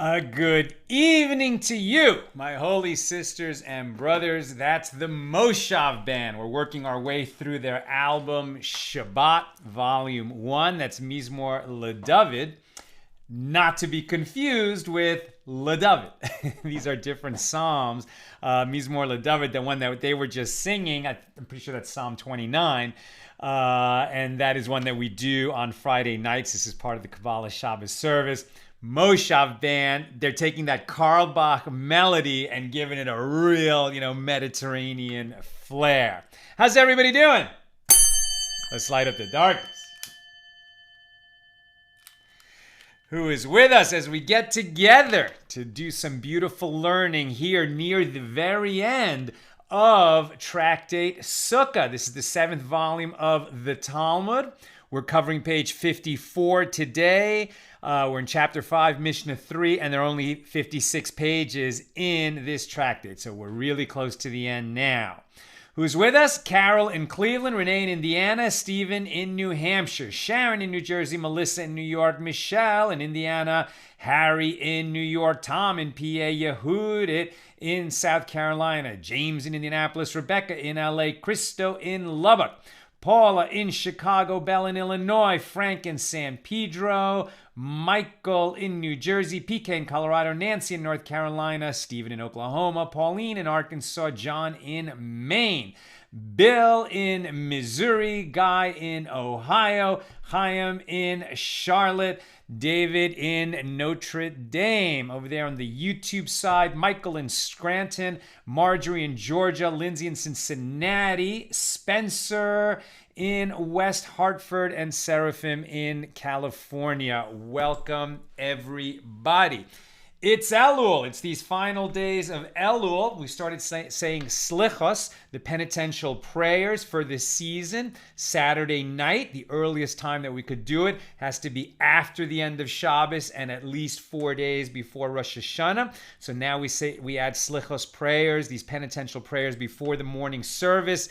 A good evening to you, my holy sisters and brothers. That's the Moshav Band. We're working our way through their album Shabbat Volume 1. That's Mizmor LeDavid. Not to be confused with LeDavid. These are different psalms. Mizmor LeDavid, the one that they were just singing, I'm pretty sure that's Psalm 29. And that is one that we do on Friday nights. This is part of the Kabbalah Shabbos service. Moshav Band, they're taking that Karl Bach melody and giving it a real, Mediterranean flair. How's everybody doing? Let's light up the darkness. Who is with us as we get together to do some beautiful learning here near the very end of Tractate Sukkah. This is the 7th volume of the Talmud. We're covering page 54 today. We're in chapter 5, Mishna 3, and there are only 56 pages in this tractate. So we're really close to the end now. Who's with us? Carol in Cleveland, Renee in Indiana, Stephen in New Hampshire, Sharon in New Jersey, Melissa in New York, Michelle in Indiana, Harry in New York, Tom in PA, Yehudit in South Carolina, James in Indianapolis, Rebecca in LA, Christo in Lubbock, Paula in Chicago, Bell in Illinois, Frank in San Pedro, Michael in New Jersey, PK in Colorado, Nancy in North Carolina, Stephen in Oklahoma, Pauline in Arkansas, John in Maine, Bill in Missouri, Guy in Ohio, Chaim in Charlotte, David in Notre Dame. Over there on the YouTube side, Michael in Scranton, Marjorie in Georgia, Lindsay in Cincinnati, Spencer in West Hartford, and Seraphim in California. Welcome, everybody. It's Elul. It's these final days of Elul. We started saying Slichos, the penitential prayers for this season. Saturday night, the earliest time that we could do it, has to be after the end of Shabbos and at least 4 days before Rosh Hashanah. So now we add Slichos prayers, these penitential prayers before the morning service.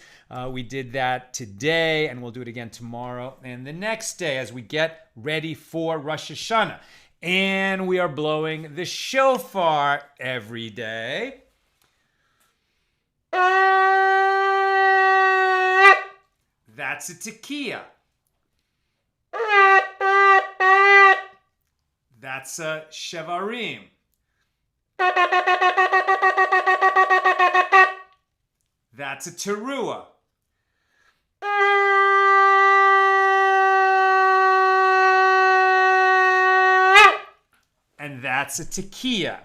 We did that today, and we'll do it again tomorrow and the next day as we get ready for Rosh Hashanah. And we are blowing the shofar every day. That's a tekiah. That's a shevarim. That's a teruah. And that's a tekiah.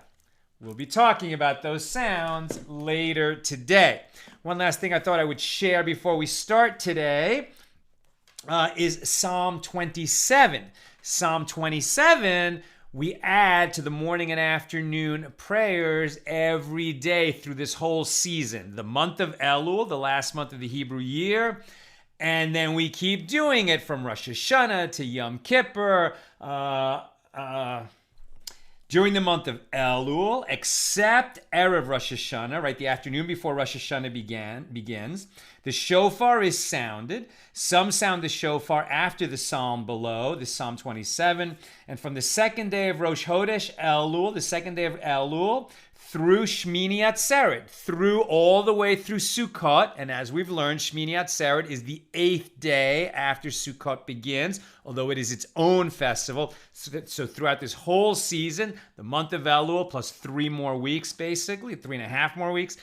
We'll be talking about those sounds later today. One last thing I thought I would share before we start today is Psalm 27. Psalm 27, we add to the morning and afternoon prayers every day through this whole season. The month of Elul, the last month of the Hebrew year, and then we keep doing it from Rosh Hashanah to Yom Kippur, during the month of Elul, except Erev Rosh Hashanah, right, the afternoon before Rosh Hashanah begins, the shofar is sounded. Some sound the shofar after the psalm below, the Psalm 27. And from the second day of Rosh Chodesh Elul, the second day of Elul, through Shemini Atzeret, through all the way through Sukkot. And as we've learned, Shemini Atzeret is the 8th day after Sukkot begins, although it is its own festival. So throughout this whole season, the month of Elul plus 3 more weeks, basically, 3.5 more weeks,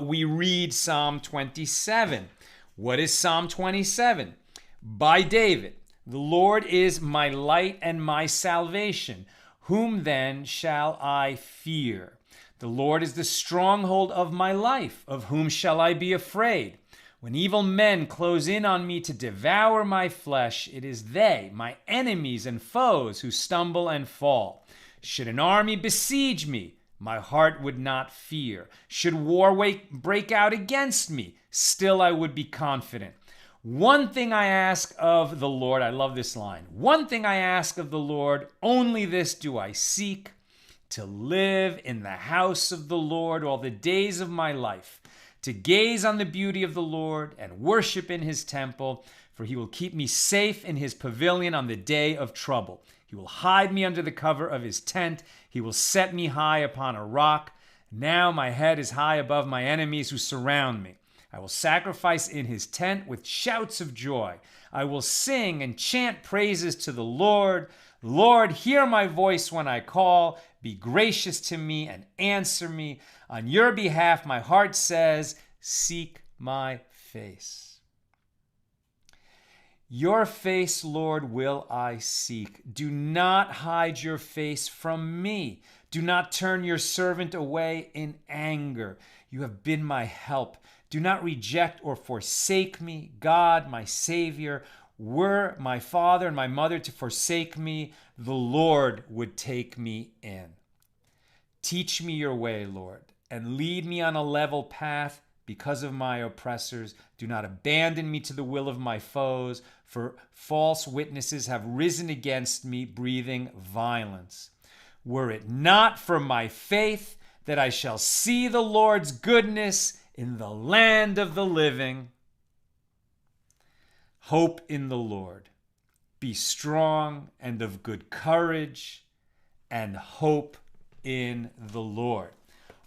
we read Psalm 27. What is Psalm 27? By David. The Lord is my light and my salvation. Whom then shall I fear? The Lord is the stronghold of my life. Of whom shall I be afraid? When evil men close in on me to devour my flesh, it is they, my enemies and foes, who stumble and fall. Should an army besiege me, my heart would not fear. Should war break out against me, still I would be confident. One thing I ask of the Lord, I love this line. One thing I ask of the Lord, only this do I seek, to live in the house of the Lord all the days of my life, to gaze on the beauty of the Lord and worship in his temple. for he will keep me safe in his pavilion on the day of trouble. He will hide me under the cover of his tent. He will set me high upon a rock. Now my head is high above my enemies who surround me. I will sacrifice in his tent with shouts of joy. I will sing and chant praises to the Lord. Lord, hear my voice when I call. Be gracious to me and answer me. On your behalf, my heart says, seek my face. Your face, Lord, will I seek. Do not hide your face from me. Do not turn your servant away in anger. You have been my help. Do not reject or forsake me. God, my Savior, were my father and my mother to forsake me, the Lord would take me in. Teach me your way, Lord, and lead me on a level path because of my oppressors. Do not abandon me to the will of my foes, for false witnesses have risen against me, breathing violence. Were it not for my faith that I shall see the Lord's goodness in the land of the living. Hope in the Lord. Be strong and of good courage, and hope in the Lord.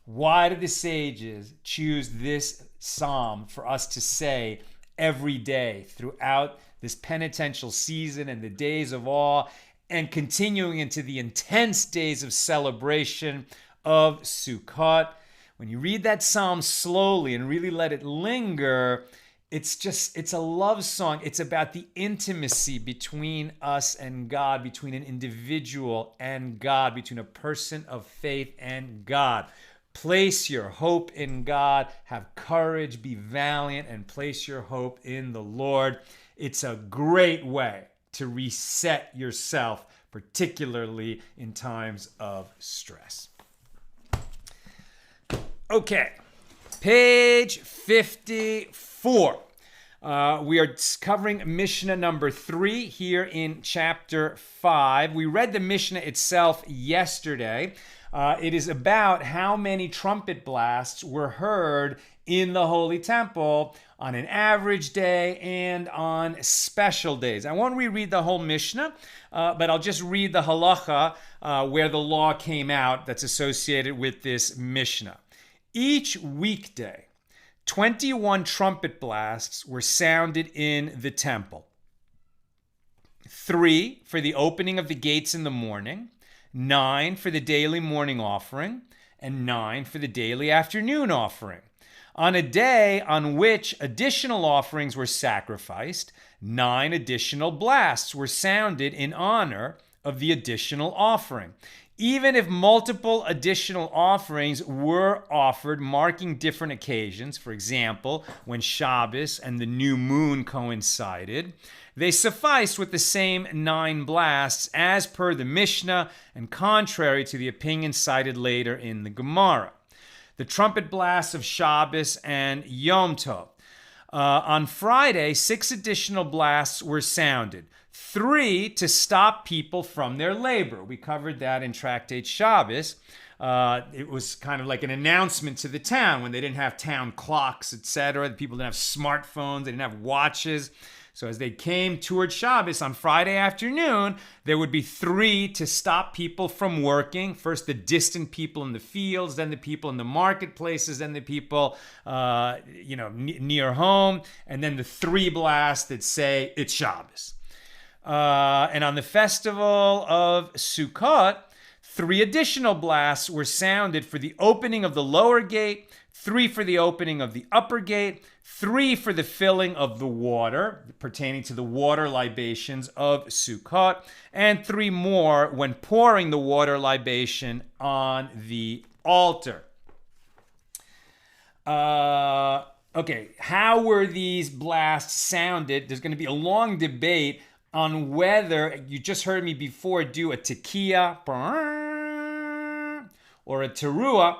Why did the sages choose this psalm for us to say every day throughout this penitential season and the days of awe, and continuing into the intense days of celebration of Sukkot? When you read that psalm slowly and really let it linger, it's a love song. It's about the intimacy between us and God, between an individual and God, between a person of faith and God. Place your hope in God, have courage, be valiant, and place your hope in the Lord. It's a great way to reset yourself, particularly in times of stress. Okay, page 54. We are covering Mishnah number 3 here in chapter 5. We read the Mishnah itself yesterday. It is about how many trumpet blasts were heard in the Holy Temple on an average day and on special days. I won't reread the whole Mishnah, but I'll just read the halacha where the law came out that's associated with this Mishnah. Each weekday, 21 trumpet blasts were sounded in the temple. 3 for the opening of the gates in the morning, 9 for the daily morning offering, and 9 for the daily afternoon offering. On a day on which additional offerings were sacrificed, 9 additional blasts were sounded in honor of the additional offering. Even if multiple additional offerings were offered marking different occasions, for example, when Shabbos and the new moon coincided, they sufficed with the same 9 blasts as per the Mishnah and contrary to the opinion cited later in the Gemara. The trumpet blasts of Shabbos and Yom Tov. On Friday, 6 additional blasts were sounded. 3 to stop people from their labor. We covered that in Tractate Shabbos. It was kind of like an announcement to the town when they didn't have town clocks, etc. The people didn't have smartphones, they didn't have watches. So as they came towards Shabbos on Friday afternoon, there would be 3 to stop people from working. First, the distant people in the fields, then the people in the marketplaces, then the people, near home, and then the 3 blasts that say it's Shabbos. And on the festival of Sukkot, 3 additional blasts were sounded for the opening of the lower gate, 3 for the opening of the upper gate, 3 for the filling of the water, pertaining to the water libations of Sukkot, and 3 more when pouring the water libation on the altar. Okay, how were these blasts sounded? There's going to be a long debate on whether, you just heard me before do a tekiah or a teruah,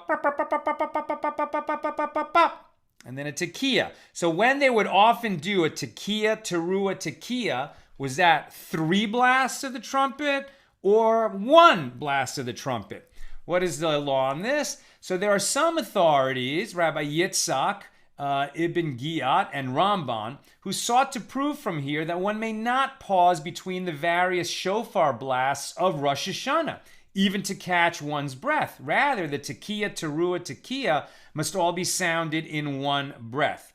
and then a tekiah. So when they would often do a tekiah, teruah, tekiah, was that 3 blasts of the trumpet or 1 blast of the trumpet? What is the law on this? So there are some authorities, Rabbi Yitzhak Ibn Giyat and Ramban, who sought to prove from here that one may not pause between the various shofar blasts of Rosh Hashanah, even to catch one's breath. Rather, the tekiah, teruah, tekiah must all be sounded in one breath.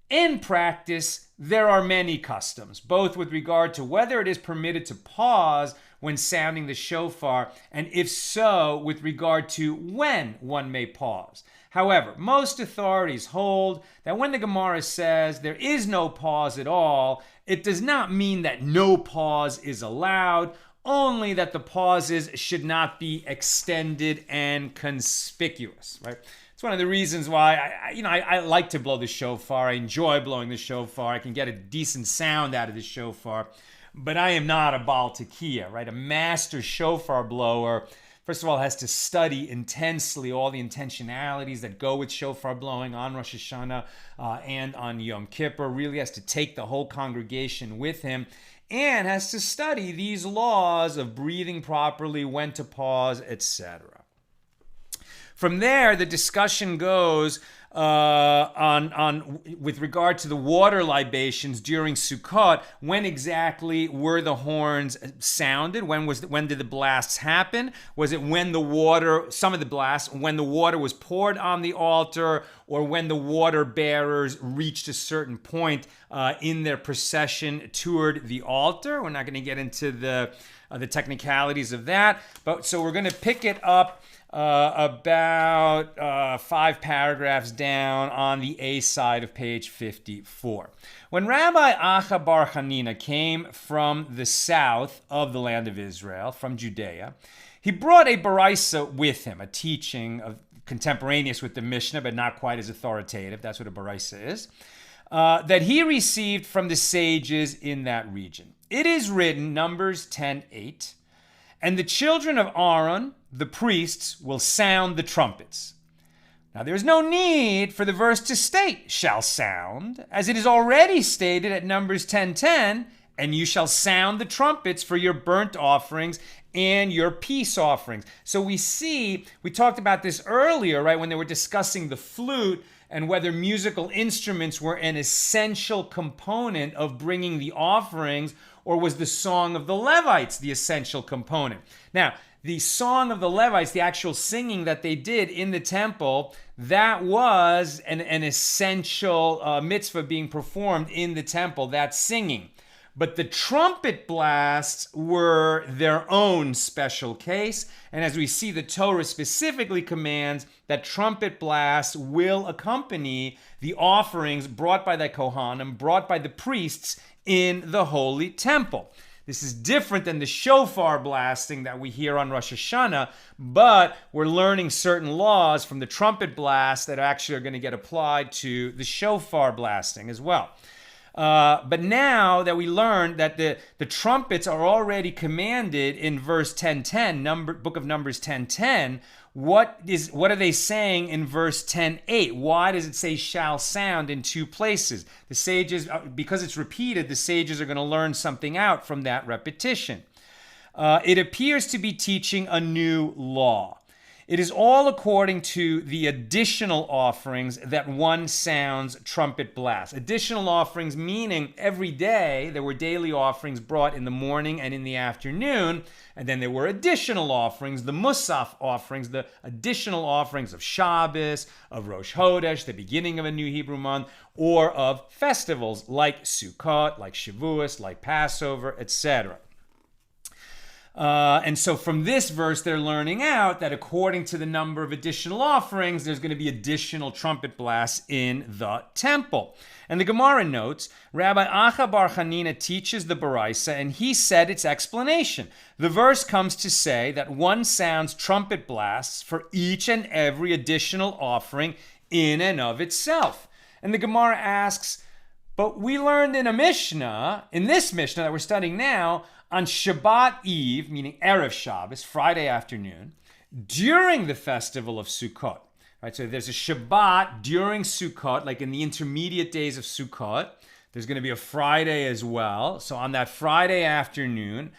In practice, there are many customs, both with regard to whether it is permitted to pause when sounding the shofar, and if so, with regard to when one may pause. However, most authorities hold that when the Gemara says there is no pause at all, it does not mean that no pause is allowed, only that the pauses should not be extended and conspicuous, right? It's one of the reasons why I like to blow the shofar. I enjoy blowing the shofar. I can get a decent sound out of the shofar, but I am not a Baal Tekiah, right? A master shofar blower, first of all, has to study intensely all the intentionalities that go with shofar blowing on Rosh Hashanah and on Yom Kippur. Really has to take the whole congregation with him and has to study these laws of breathing properly, when to pause, etc. From there, the discussion goes on with regard to the water libations during Sukkot. When exactly were the horns sounded? When did the blasts happen? Was it when the water, some of the blasts, when the water was poured on the altar, or when the water bearers reached a certain point in their procession toward the altar? We're not going to get into the technicalities of that, but so we're going to pick it up about 5 paragraphs down on the A side of page 54. When Rabbi Acha bar Chanina came from the south of the land of Israel, from Judea, he brought a baraisa with him, a teaching of contemporaneous with the Mishna, but not quite as authoritative. That's what a baraisa is. That he received from the sages in that region. It is written, Numbers 10:8, and the children of Aaron, the priests, will sound the trumpets. Now there is no need for the verse to state shall sound, as it is already stated at Numbers 10:10, and you shall sound the trumpets for your burnt offerings and your peace offerings. So we talked about this earlier, right, when they were discussing the flute and whether musical instruments were an essential component of bringing the offerings, or was the song of the Levites the essential component? Now, the song of the Levites, the actual singing that they did in the temple, that was an essential mitzvah being performed in the temple, that singing. But the trumpet blasts were their own special case. And as we see, the Torah specifically commands that trumpet blasts will accompany the offerings brought by the Kohanim, brought by the priests in the holy temple. This is different than the shofar blasting that we hear on Rosh Hashanah, but we're learning certain laws from the trumpet blast that actually are going to get applied to the shofar blasting as well. But now that we learned that the trumpets are already commanded in verse 10:10, book of Numbers 10:10, what are they saying in verse 10:8? Why does it say shall sound in 2 places? The sages, because it's repeated, the sages are going to learn something out from that repetition. It appears to be teaching a new law. It is all according to the additional offerings that one sounds trumpet blasts. Additional offerings meaning every day there were daily offerings brought in the morning and in the afternoon, and then there were additional offerings, the Musaf offerings, the additional offerings of Shabbos, of Rosh Chodesh, the beginning of a new Hebrew month, or of festivals like Sukkot, like Shavuos, like Passover, etc. And so from this verse, they're learning out that according to the number of additional offerings, there's going to be additional trumpet blasts in the temple. And the Gemara notes, Rabbi Acha bar Chanina teaches the baraisa, and he said its explanation. The verse comes to say that one sounds trumpet blasts for each and every additional offering in and of itself. And the Gemara asks, but we learned in this Mishnah that we're studying now, on Shabbat Eve, meaning Erev Shabbos, Friday afternoon, during the festival of Sukkot. Right, so there's a Shabbat during Sukkot, like in the intermediate days of Sukkot. There's going to be a Friday as well. So on that Friday afternoon,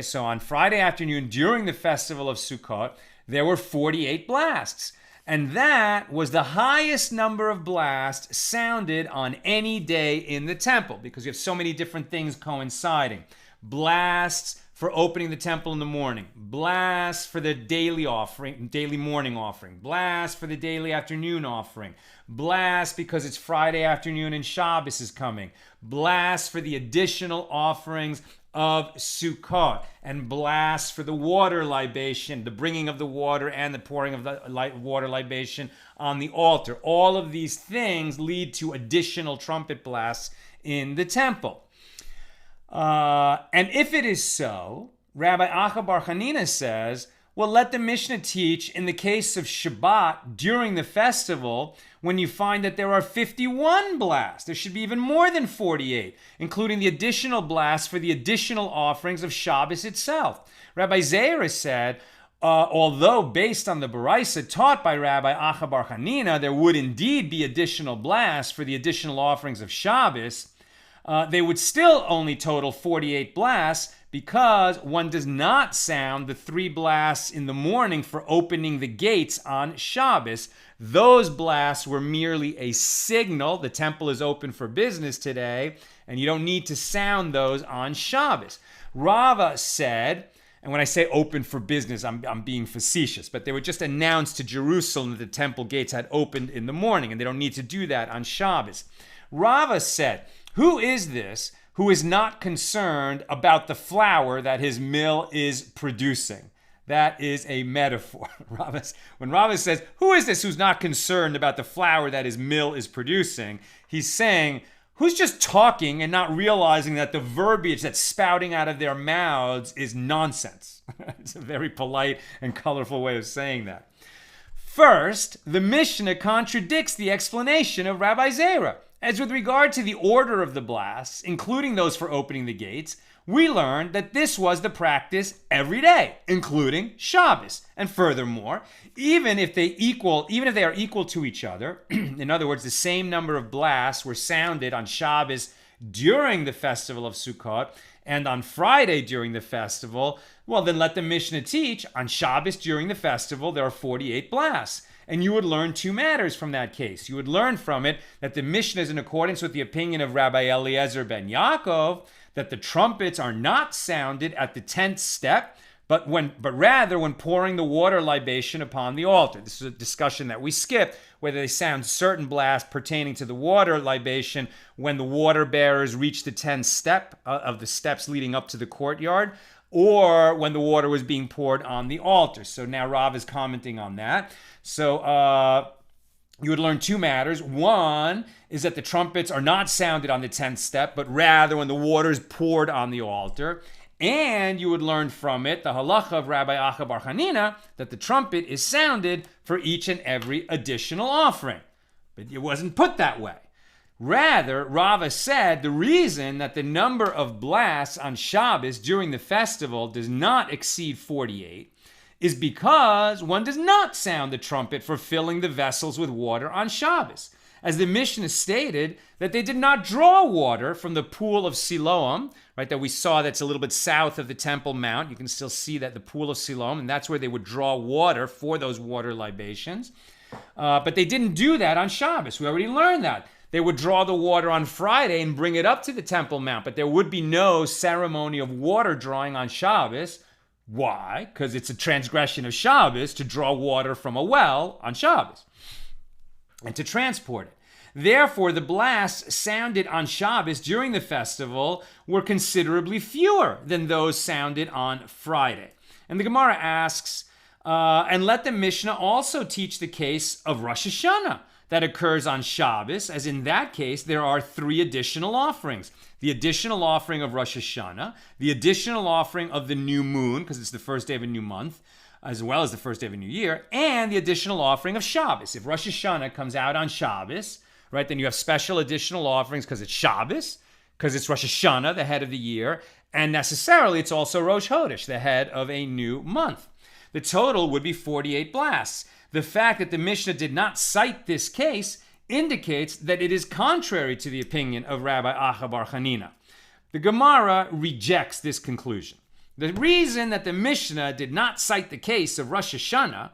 so on Friday afternoon during the festival of Sukkot, there were 48 blasts. And that was the highest number of blasts sounded on any day in the temple, because you have so many different things coinciding. Blasts for opening the temple in the morning, blasts for the daily offering, daily morning offering, blasts for the daily afternoon offering, blasts because it's Friday afternoon and Shabbos is coming, blasts for the additional offerings of Sukkot, and blasts for the water libation, the bringing of the water and the pouring of the water libation on the altar. All of these things lead to additional trumpet blasts in the temple. And if it is so, Rabbi Acha Bar Chanina says, well, let the Mishnah teach in the case of Shabbat during the festival, when you find that there are 51 blasts. There should be even more than 48, including the additional blasts for the additional offerings of Shabbos itself. Rabbi Zera said, although based on the Baraisa taught by Rabbi Acha Bar Chanina, there would indeed be additional blasts for the additional offerings of Shabbos, they would still only total 48 blasts, because one does not sound the 3 blasts in the morning for opening the gates on Shabbos. Those blasts were merely a signal. The temple is open for business today, and you don't need to sound those on Shabbos. Rava said, and when I say open for business, I'm being facetious, but they were just announced to Jerusalem that the temple gates had opened in the morning, and they don't need to do that on Shabbos. Rava said, who is this who is not concerned about the flour that his mill is producing? That is a metaphor. When Rava says, who is this who's not concerned about the flour that his mill is producing? He's saying, who's just talking and not realizing that the verbiage that's spouting out of their mouths is nonsense? It's a very polite and colorful way of saying that. First, the Mishnah contradicts the explanation of Rabbi Zera. As with regard to the order of the blasts, including those for opening the gates, we learned that this was the practice every day, including Shabbos. And furthermore, even if they are equal to each other, in other words, the same number of blasts were sounded on Shabbos during the festival of Sukkot and on Friday during the festival, well, then let the Mishnah teach on Shabbos during the festival there are 48 blasts. And you would learn 2 matters from that case. You would learn from it that the Mishnah is in accordance with the opinion of Rabbi Eliezer ben Yaakov, that the trumpets are not sounded at the 10th step, but rather when pouring the water libation upon the altar. This is a discussion that we skipped, whether they sound certain blasts pertaining to the water libation when the water bearers reach the 10th step of the steps leading up to the courtyard, or when the water was being poured on the altar. So now Rav is commenting on that. So you would learn 2 matters. One is that the trumpets are not sounded on the 10th step, but rather when the water is poured on the altar. And you would learn from it the halacha of Rabbi Acha Bar Chanina that the trumpet is sounded for each and every additional offering. But it wasn't put that way. Rather, Rava said the reason that the number of blasts on Shabbos during the festival does not exceed 48 is because one does not sound the trumpet for filling the vessels with water on Shabbos. As the Mishnah stated, that they did not draw water from the pool of Siloam, right, that we saw that's a little bit south of the Temple Mount. You can still see that the pool of Siloam, and that's where they would draw water for those water libations. But they didn't do that on Shabbos. We already learned that. They would draw the water on Friday and bring it up to the Temple Mount, but there would be no ceremony of water drawing on Shabbos. Why? Because it's a transgression of Shabbos to draw water from a well on Shabbos and to transport it. Therefore, the blasts sounded on Shabbos during the festival were considerably fewer than those sounded on Friday. And the Gemara asks, and let the Mishnah also teach the case of Rosh Hashanah that occurs on Shabbos, as in that case, there are 3 additional offerings. The additional offering of Rosh Hashanah, the additional offering of the new moon, because it's the first day of a new month, as well as the first day of a new year, and the additional offering of Shabbos. If Rosh Hashanah comes out on Shabbos, right, then you have special additional offerings because it's Shabbos, because it's Rosh Hashanah, the head of the year, and necessarily it's also Rosh Chodesh, the head of a new month. The total would be 48 blasts. The fact that the Mishnah did not cite this case indicates that it is contrary to the opinion of Rabbi Acha Bar Chanina. The Gemara rejects this conclusion. The reason that the Mishnah did not cite the case of Rosh Hashanah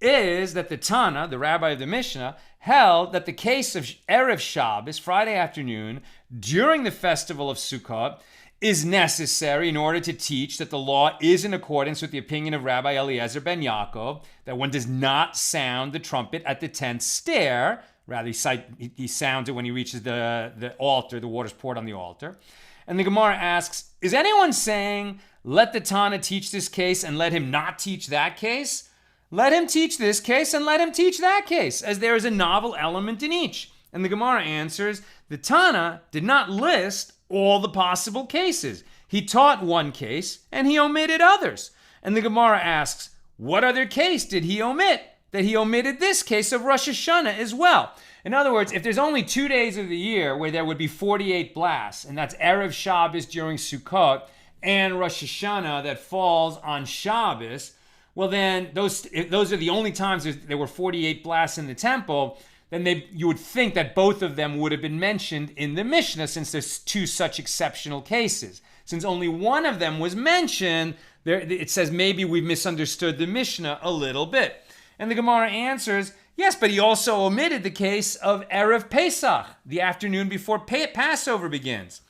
is that the Tana, the rabbi of the Mishnah, held that the case of Erev Shabbos, Friday afternoon, during the festival of Sukkot, is necessary in order to teach that the law is in accordance with the opinion of Rabbi Eliezer ben Yaakov, that one does not sound the trumpet at the 10th stair. Rather, he sounds it when he reaches the altar, the water's poured on the altar. And the Gemara asks, is anyone saying, let the Tana teach this case and let him not teach that case? Let him teach this case and let him teach that case, as there is a novel element in each. And the Gemara answers, the Tana did not list all the possible cases. He taught one case and he omitted others. And the Gemara asks, what other case did he omit? That he omitted this case of Rosh Hashanah as well. In other words, if there's only 2 days of the year where there would be 48 blasts, and that's Erev Shabbos during Sukkot and Rosh Hashanah that falls on Shabbos, well then those are the only times there were 48 blasts in the temple, then you would think that both of them would have been mentioned in the Mishnah, since there's two such exceptional cases. Since only one of them was mentioned, it says maybe we've misunderstood the Mishnah a little bit. And the Gemara answers, yes, but he also omitted the case of Erev Pesach, the afternoon before Passover begins.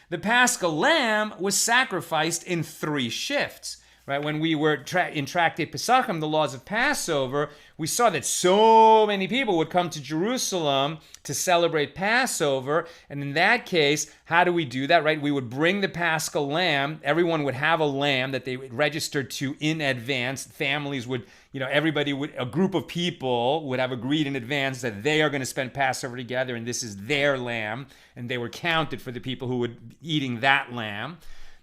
The Paschal lamb was sacrificed in 3 shifts. Right? When we were in Tractate Pesachim, the laws of Passover, we saw that so many people would come to Jerusalem to celebrate Passover. And in that case, how do we do that, right? We would bring the Paschal lamb. Everyone would have a lamb that they registered to in advance. Families would, a group of people would have agreed in advance that they are going to spend Passover together and this is their lamb. And they were counted for the people who would be eating that lamb.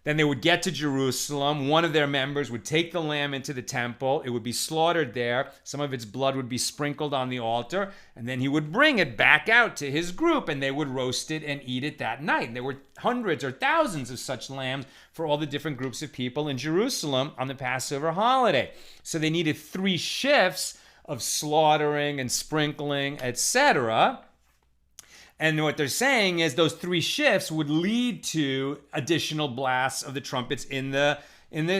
Then they would get to Jerusalem. One of their members would take the lamb into the temple. It would be slaughtered there. Some of its blood would be sprinkled on the altar. And then he would bring it back out to his group and they would roast it and eat it that night. And there were hundreds or thousands of such lambs for all the different groups of people in Jerusalem on the Passover holiday. So they needed 3 shifts of slaughtering and sprinkling, etc. And what they're saying is those 3 shifts would lead to additional blasts of the trumpets in the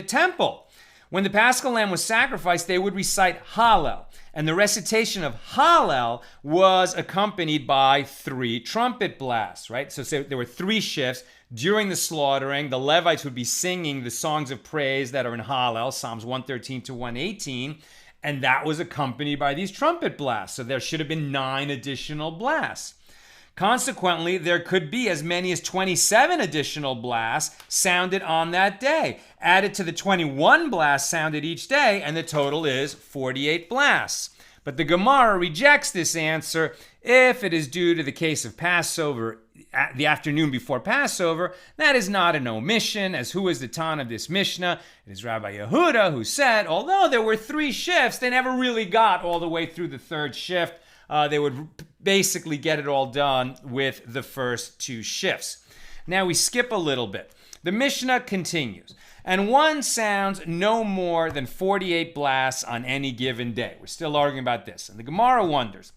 temple. When the Paschal lamb was sacrificed, they would recite Hallel. And the recitation of Hallel was accompanied by 3 trumpet blasts, right? So there were 3 shifts. During the slaughtering, the Levites would be singing the songs of praise that are in Hallel, Psalms 113 to 118. And that was accompanied by these trumpet blasts. So there should have been 9 additional blasts. Consequently, there could be as many as 27 additional blasts sounded on that day, added to the 21 blasts sounded each day, and the total is 48 blasts. But the Gemara rejects this answer if it is due to the case of Passover, the afternoon before Passover. That is not an omission, as who is the Tan of this Mishnah? It is Rabbi Yehuda, who said, although there were 3 shifts, they never really got all the way through the 3rd shift. They would basically get it all done with the first 2 shifts. Now we skip a little bit. The Mishnah continues. And one sounds no more than 48 blasts on any given day. We're still arguing about this. And the Gemara wonders,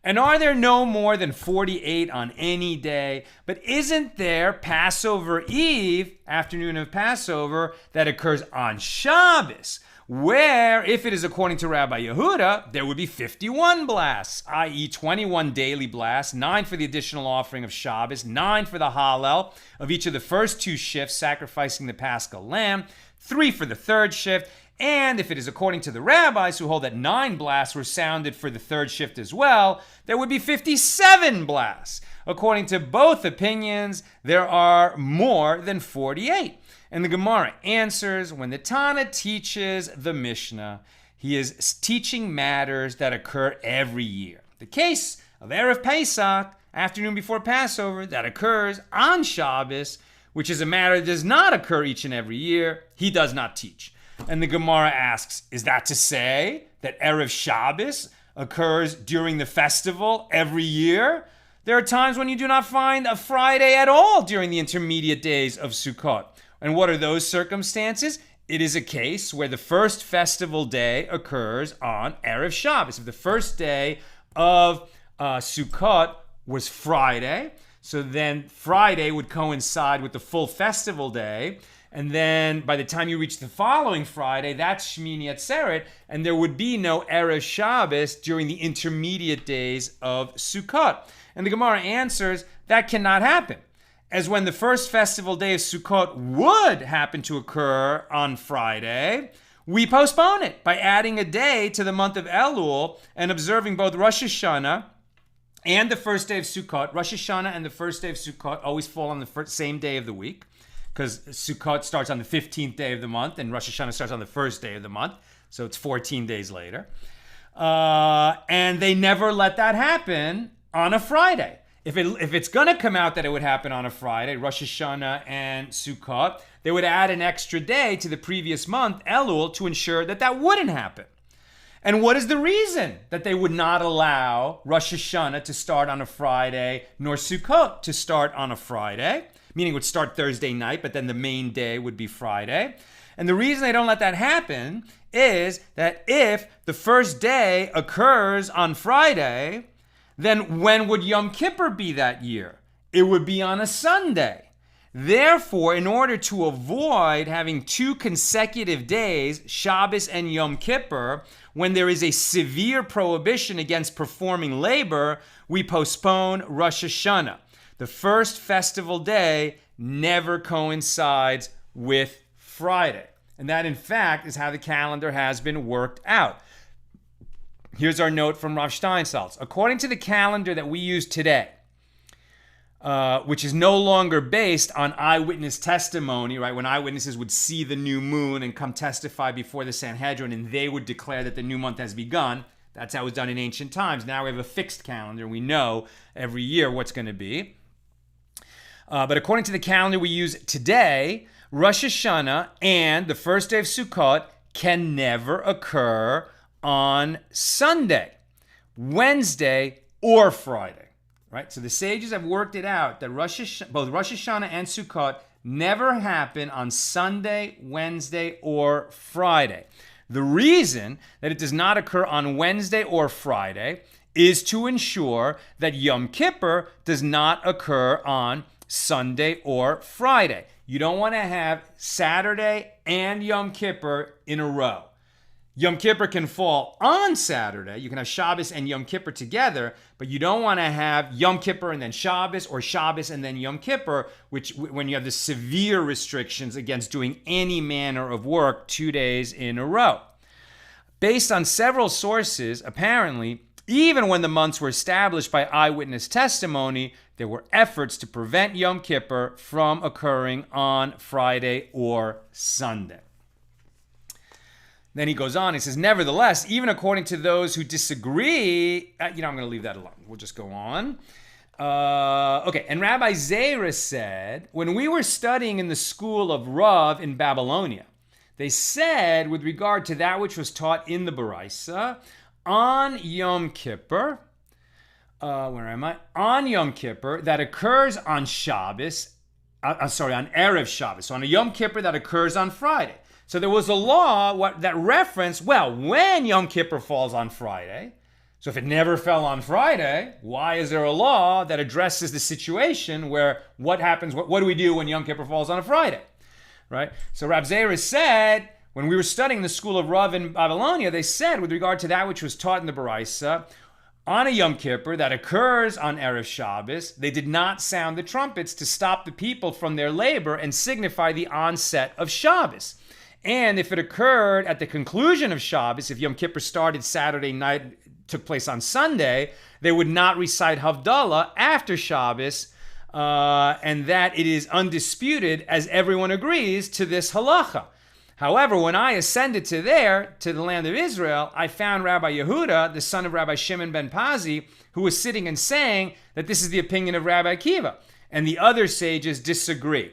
and are there no more than 48 on any day? But isn't there Passover Eve, afternoon of Passover, that occurs on Shabbos? Where, if it is according to Rabbi Yehuda, there would be 51 blasts, i.e. 21 daily blasts, 9 for the additional offering of Shabbos, 9 for the Hallel of each of the first 2 shifts sacrificing the Paschal lamb, 3 for the 3rd shift, and if it is according to the rabbis who hold that 9 blasts were sounded for the 3rd shift as well, there would be 57 blasts. According to both opinions, there are more than 48. And the Gemara answers, when the Tana teaches the Mishnah, he is teaching matters that occur every year. The case of Erev Pesach, afternoon before Passover, that occurs on Shabbos, which is a matter that does not occur each and every year, he does not teach. And the Gemara asks, is that to say that Erev Shabbos occurs during the festival every year? There are times when you do not find a Friday at all during the intermediate days of Sukkot. And what are those circumstances? It is a case where the first festival day occurs on Erev Shabbos. If the first day of Sukkot was Friday, so then Friday would coincide with the full festival day. And then by the time you reach the following Friday, that's Shemini Atzeret, and there would be no Erev Shabbos during the intermediate days of Sukkot. And the Gemara answers that cannot happen, as when the first festival day of Sukkot would happen to occur on Friday, we postpone it by adding a day to the month of Elul and observing both Rosh Hashanah and the first day of Sukkot. Rosh Hashanah and the first day of Sukkot always fall on the same day of the week, because Sukkot starts on the 15th day of the month and Rosh Hashanah starts on the first day of the month. So it's 14 days later. And they never let that happen on a Friday. If it's going to come out that it would happen on a Friday, Rosh Hashanah and Sukkot, they would add an extra day to the previous month, Elul, to ensure that that wouldn't happen. And what is the reason that they would not allow Rosh Hashanah to start on a Friday, nor Sukkot to start on a Friday? Meaning it would start Thursday night, but then the main day would be Friday. And the reason they don't let that happen is that if the first day occurs on Friday, then when would Yom Kippur be that year? It would be on a Sunday. Therefore, in order to avoid having 2 consecutive days, Shabbos and Yom Kippur, when there is a severe prohibition against performing labor, we postpone Rosh Hashanah. The first festival day never coincides with Friday. And that, in fact, is how the calendar has been worked out. Here's our note from Rav Steinsaltz. According to the calendar that we use today, which is no longer based on eyewitness testimony, right? When eyewitnesses would see the new moon and come testify before the Sanhedrin, and they would declare that the new month has begun. That's how it was done in ancient times. Now we have a fixed calendar. We know every year what's going to be. But according to the calendar we use today, Rosh Hashanah and the first day of Sukkot can never occur on Sunday, Wednesday, or Friday. Right? So the sages have worked it out that both Rosh Hashanah and Sukkot never happen on Sunday, Wednesday, or Friday. The reason that it does not occur on Wednesday or Friday is to ensure that Yom Kippur does not occur on Sunday or Friday. You don't want to have Saturday and Yom Kippur in a row. Yom Kippur can fall on Saturday. You can have Shabbos and Yom Kippur together, but you don't want to have Yom Kippur and then Shabbos, or Shabbos and then Yom Kippur, which when you have the severe restrictions against doing any manner of work 2 days in a row. Based on several sources, apparently, even when the months were established by eyewitness testimony, there were efforts to prevent Yom Kippur from occurring on Friday or Sunday. Then he goes on, he says, nevertheless, even according to those who disagree, I'm going to leave that alone. We'll just go on. Okay, and Rabbi Zera said, when we were studying in the school of Rav in Babylonia, they said, with regard to that which was taught in the Baraisa, on Yom Kippur, on Yom Kippur, that occurs on Shabbos, on Erev Shabbos, so on a Yom Kippur that occurs on Friday. So there was a law that referenced, when Yom Kippur falls on Friday, so if it never fell on Friday, why is there a law that addresses the situation where what happens, what do we do when Yom Kippur falls on a Friday, right? So Rab Zera said, when we were studying the school of Rav in Babylonia, they said, with regard to that which was taught in the Baraisa, on a Yom Kippur that occurs on Erev Shabbos, they did not sound the trumpets to stop the people from their labor and signify the onset of Shabbos. And if it occurred at the conclusion of Shabbos, if Yom Kippur started Saturday night, took place on Sunday, they would not recite Havdalah after Shabbos, and that it is undisputed, as everyone agrees, to this halacha. However, when I ascended to the land of Israel, I found Rabbi Yehuda, the son of Rabbi Shimon ben Pazi, who was sitting and saying that this is the opinion of Rabbi Akiva, and the other sages disagree.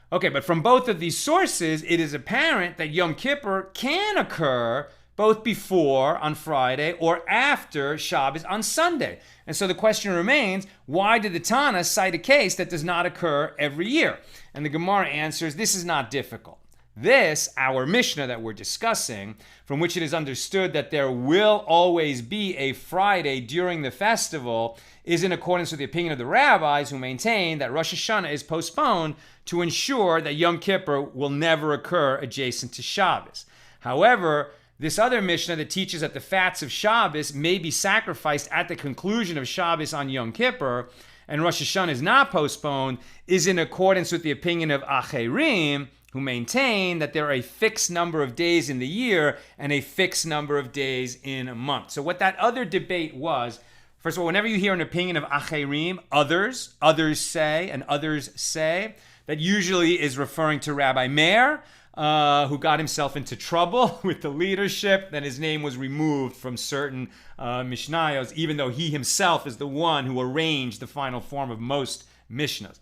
Okay, but from both of these sources, it is apparent that Yom Kippur can occur both before on Friday or after Shabbos on Sunday. And so the question remains, why did the Tana cite a case that does not occur every year? And the Gemara answers, this is not difficult. This, our Mishnah that we're discussing, from which it is understood that there will always be a Friday during the festival, is in accordance with the opinion of the rabbis who maintain that Rosh Hashanah is postponed to ensure that Yom Kippur will never occur adjacent to Shabbos. However, this other Mishnah that teaches that the fats of Shabbos may be sacrificed at the conclusion of Shabbos on Yom Kippur, and Rosh Hashanah is not postponed, is in accordance with the opinion of Acherim, who maintain that there are a fixed number of days in the year and a fixed number of days in a month. So what that other debate was, first of all, whenever you hear an opinion of Acherim, others say, and others say, that usually is referring to Rabbi Meir, who got himself into trouble with the leadership, that his name was removed from certain Mishnayos, even though he himself is the one who arranged the final form of most Mishnahs.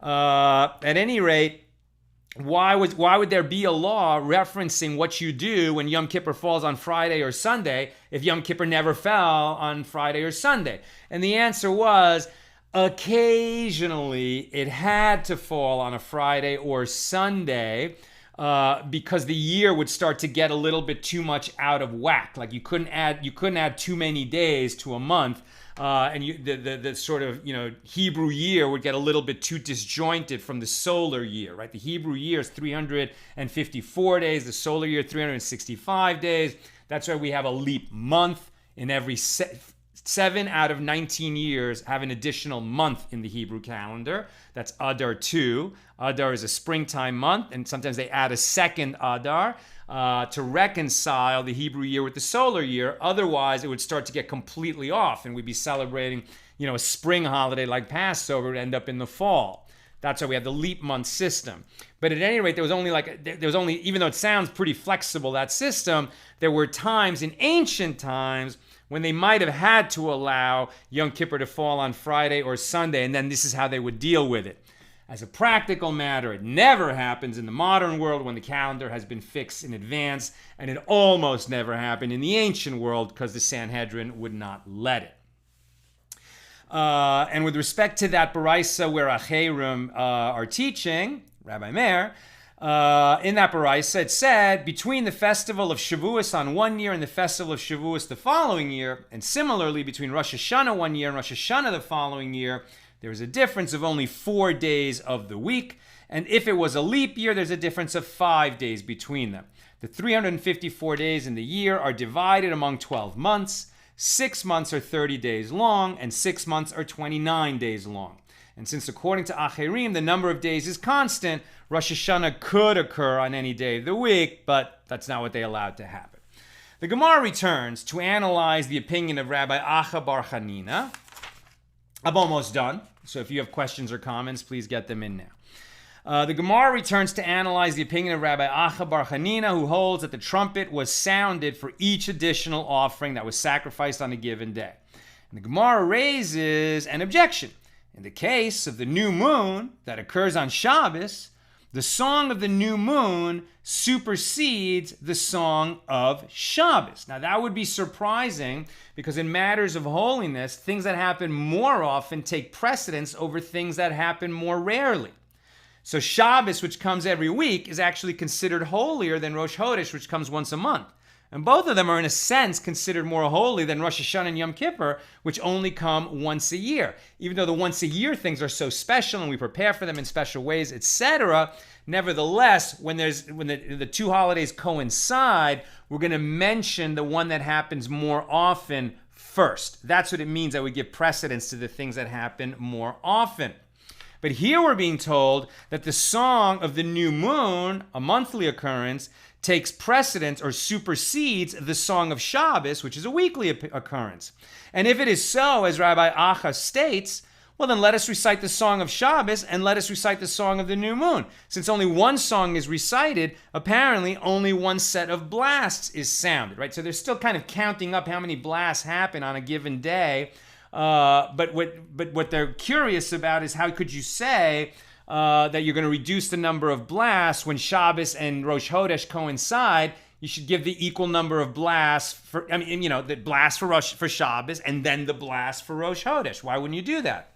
At any rate, why would there be a law referencing what you do when Yom Kippur falls on Friday or Sunday if Yom Kippur never fell on Friday or Sunday? And the answer was, occasionally it had to fall on a Friday or Sunday because the year would start to get a little bit too much out of whack. Like you couldn't add too many days to a month. And the sort of Hebrew year would get a little bit too disjointed from the solar year, right? The Hebrew year is 354 days, the solar year 365 days. That's why we have a leap month in every 7 out of 19 years have an additional month in the Hebrew calendar. That's Adar 2. Adar is a springtime month, and sometimes they add a second Adar to reconcile the Hebrew year with the solar year. Otherwise, it would start to get completely off, and we'd be celebrating, a spring holiday like Passover would end up in the fall. That's why we have the leap month system. But at any rate, there was only, even though it sounds pretty flexible, that system, there were times in ancient times when they might have had to allow Yom Kippur to fall on Friday or Sunday, and then this is how they would deal with it. As a practical matter, it never happens in the modern world when the calendar has been fixed in advance, and it almost never happened in the ancient world because the Sanhedrin would not let it. And with respect to that Baraisa where Acherim are teaching, Rabbi Meir, in that Baraisa it said, between the festival of Shavuos on one year and the festival of Shavuos the following year, and similarly between Rosh Hashanah one year and Rosh Hashanah the following year, there is a difference of only 4 days of the week. And if it was a leap year, there's a difference of 5 days between them. The 354 days in the year are divided among 12 months. 6 months are 30 days long, and 6 months are 29 days long. And since according to Acherim, the number of days is constant, Rosh Hashanah could occur on any day of the week, but that's not what they allowed to happen. The Gemara returns to analyze the opinion of Rabbi Acha bar Chanina. I'm almost done, so if you have questions or comments, please get them in now. The Gemara returns to analyze the opinion of Rabbi Acha bar Chanina, who holds that the trumpet was sounded for each additional offering that was sacrificed on a given day. And the Gemara raises an objection. In the case of the new moon that occurs on Shabbos, the song of the new moon supersedes the song of Shabbos. Now that would be surprising because in matters of holiness, things that happen more often take precedence over things that happen more rarely. So Shabbos, which comes every week, is actually considered holier than Rosh Chodesh, which comes once a month. And both of them are in a sense considered more holy than Rosh Hashanah and Yom Kippur, which only come once a year. Even though the once a year things are so special and we prepare for them in special ways, etc., nevertheless, when the two holidays coincide, we're going to mention the one that happens more often first. That's what it means that we give precedence to the things that happen more often. But here we're being told that the song of the new moon, a monthly occurrence, takes precedence or supersedes the song of Shabbos, which is a weekly occurrence. And if it is so, as Rabbi Acha states, well then let us recite the song of Shabbos and let us recite the song of the new moon. Since only one song is recited, apparently only one set of blasts is sounded, right? So they're still kind of counting up how many blasts happen on a given day. But what they're curious about is how could you say that you're going to reduce the number of blasts when Shabbos and Rosh Chodesh coincide? You should give the equal number of blasts the blast for Shabbos and then the blast for Rosh Chodesh. Why wouldn't you do that?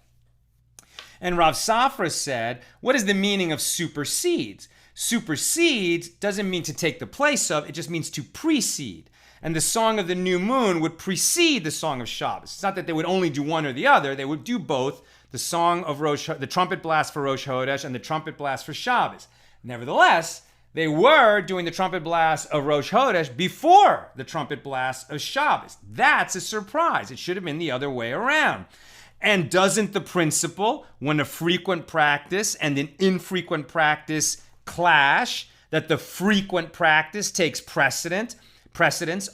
And Rav Safra said, what is the meaning of supersedes? Supersedes doesn't mean to take the place of, it just means to precede. And the song of the new moon would precede the song of Shabbos. It's not that they would only do one or the other, they would do both, the song of the trumpet blast for Rosh Chodesh and the trumpet blast for Shabbos. Nevertheless, they were doing the trumpet blast of Rosh Chodesh before the trumpet blast of Shabbos. That's a surprise. It should have been the other way around. And doesn't the principle, when a frequent practice and an infrequent practice clash, that the frequent practice takes precedence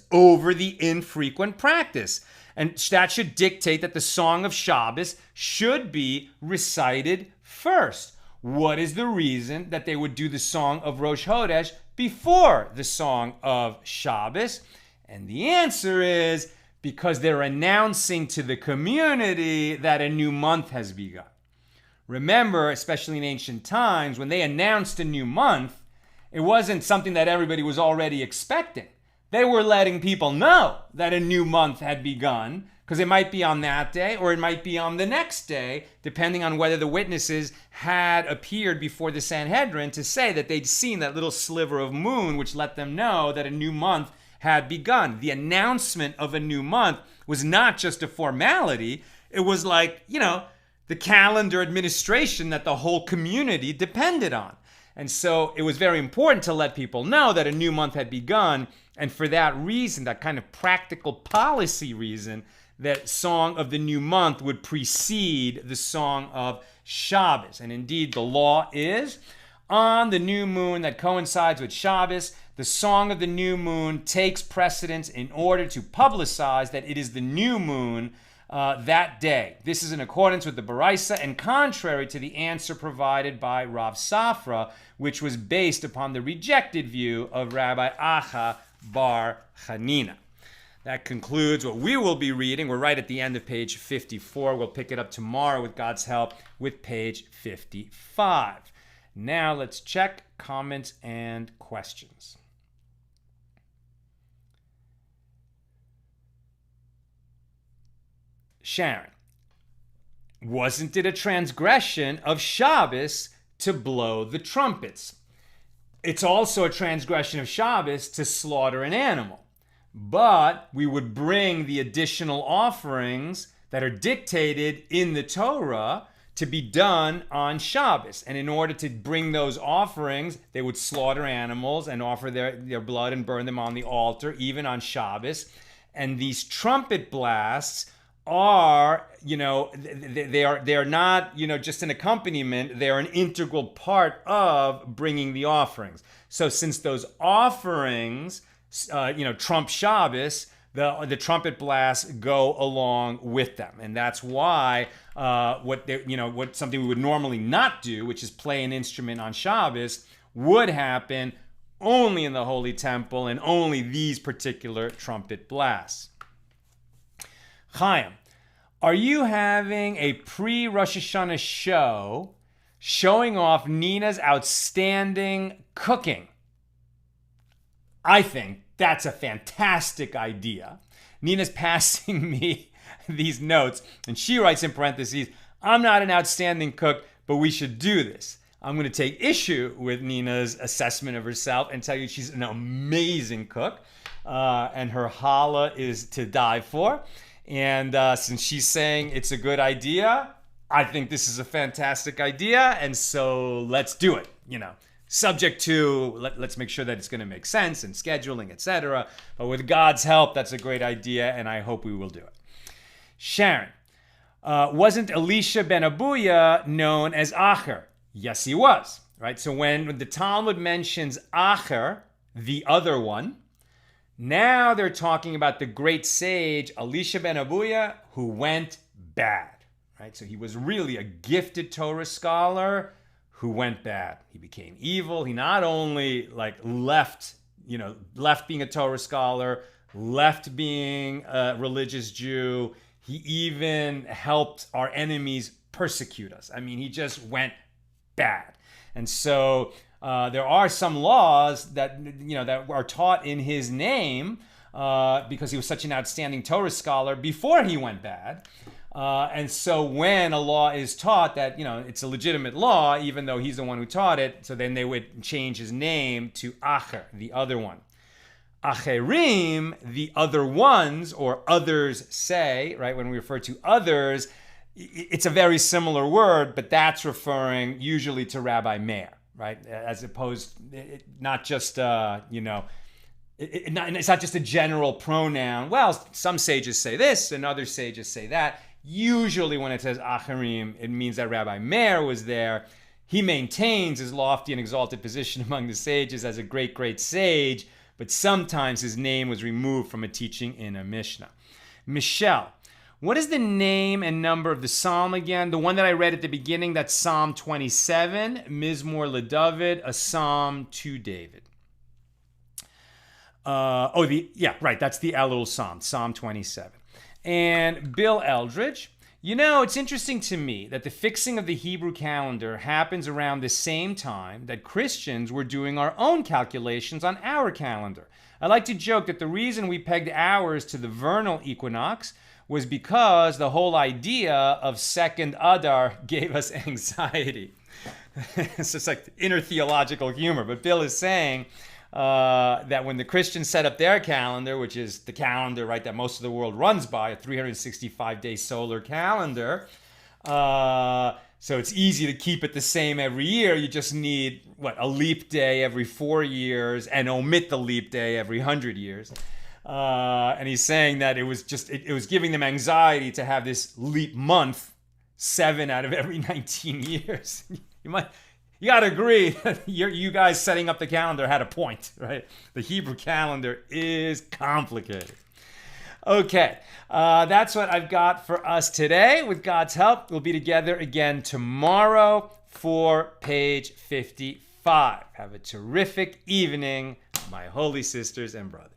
over the infrequent practice? And that should dictate that the song of Shabbos should be recited first. What is the reason that they would do the song of Rosh Chodesh before the song of Shabbos? And the answer is because they're announcing to the community that a new month has begun. Remember, especially in ancient times, when they announced a new month, it wasn't something that everybody was already expecting. They were letting people know that a new month had begun, because it might be on that day or it might be on the next day, depending on whether the witnesses had appeared before the Sanhedrin to say that they'd seen that little sliver of moon, which let them know that a new month had begun. The announcement of a new month was not just a formality. It was like, the calendar administration that the whole community depended on. And so it was very important to let people know that a new month had begun. And for that reason, that kind of practical policy reason, that song of the new month would precede the song of Shabbos. And indeed, the law is, on the new moon that coincides with Shabbos, the song of the new moon takes precedence in order to publicize that it is the new moon that day. This is in accordance with the Baraisa and contrary to the answer provided by Rav Safra, which was based upon the rejected view of Rabbi Acha bar Chanina. That concludes what we will be reading. We're right at the end of page 54. We'll pick it up tomorrow with God's help with page 55. Now let's check comments and questions. Sharon, wasn't it a transgression of Shabbos to blow the trumpets? It's also a transgression of Shabbos to slaughter an animal. But we would bring the additional offerings that are dictated in the Torah to be done on Shabbos. And in order to bring those offerings, they would slaughter animals and offer their blood and burn them on the altar, even on Shabbos. And these trumpet blasts are, they are not, just an accompaniment. They are an integral part of bringing the offerings. So since those offerings, trump Shabbos, the trumpet blasts go along with them. And that's why what something we would normally not do, which is play an instrument on Shabbos, would happen only in the Holy Temple and only these particular trumpet blasts. Chaim, are you having a pre-Rosh Hashanah show showing off Nina's outstanding cooking? I think that's a fantastic idea. Nina's passing me these notes, and she writes in parentheses, I'm not an outstanding cook, but we should do this. I'm going to take issue with Nina's assessment of herself and tell you she's an amazing cook, and her challah is to die for. And since she's saying it's a good idea, I think this is a fantastic idea, and so let's do it, Subject to, let's make sure that it's going to make sense and scheduling, etc. But with God's help, that's a great idea, and I hope we will do it. Sharon, wasn't Elisha ben Abuya known as Acher? Yes, he was. Right. So when the Talmud mentions Acher, the other one, now they're talking about the great sage Elisha ben Abuya who went bad. Right. So he was really a gifted Torah scholar who went bad. He became evil. He not only left being a Torah scholar, left being a religious Jew, he even helped our enemies persecute us. I mean, he just went bad. And so there are some laws that are taught in his name because he was such an outstanding Torah scholar before he went bad. And so when a law is taught that, it's a legitimate law, even though he's the one who taught it, so then they would change his name to Acher, the other one. Acherim, the other ones, or others say, right? When we refer to others, it's a very similar word, but that's referring usually to Rabbi Meir, right? As opposed, not just, it's not just a general pronoun. Well, some sages say this and other sages say that. Usually when it says Acherim, it means that Rabbi Meir was there. He maintains his lofty and exalted position among the sages as a great, great sage, but sometimes his name was removed from a teaching in a Mishnah. Michelle, what is the name and number of the psalm again? The one that I read at the beginning, that's Psalm 27, Mizmor LeDavid, a psalm to David. That's the Elul psalm, Psalm 27. And Bill Eldridge, it's interesting to me that the fixing of the Hebrew calendar happens around the same time that Christians were doing our own calculations on our calendar. I like to joke that the reason we pegged ours to the vernal equinox was because the whole idea of second Adar gave us anxiety. It's just like inner theological humor. But Bill is saying that when the Christians set up their calendar, which is the calendar, right, that most of the world runs by, a 365-day solar calendar, so it's easy to keep it the same every year. You just need, a leap day every 4 years and omit the leap day every 100 years. And he's saying that it was giving them anxiety to have this leap month 7 out of every 19 years. You got to agree, you guys setting up the calendar had a point, right? The Hebrew calendar is complicated. Okay, that's what I've got for us today. With God's help, we'll be together again tomorrow for page 55. Have a terrific evening, my holy sisters and brothers.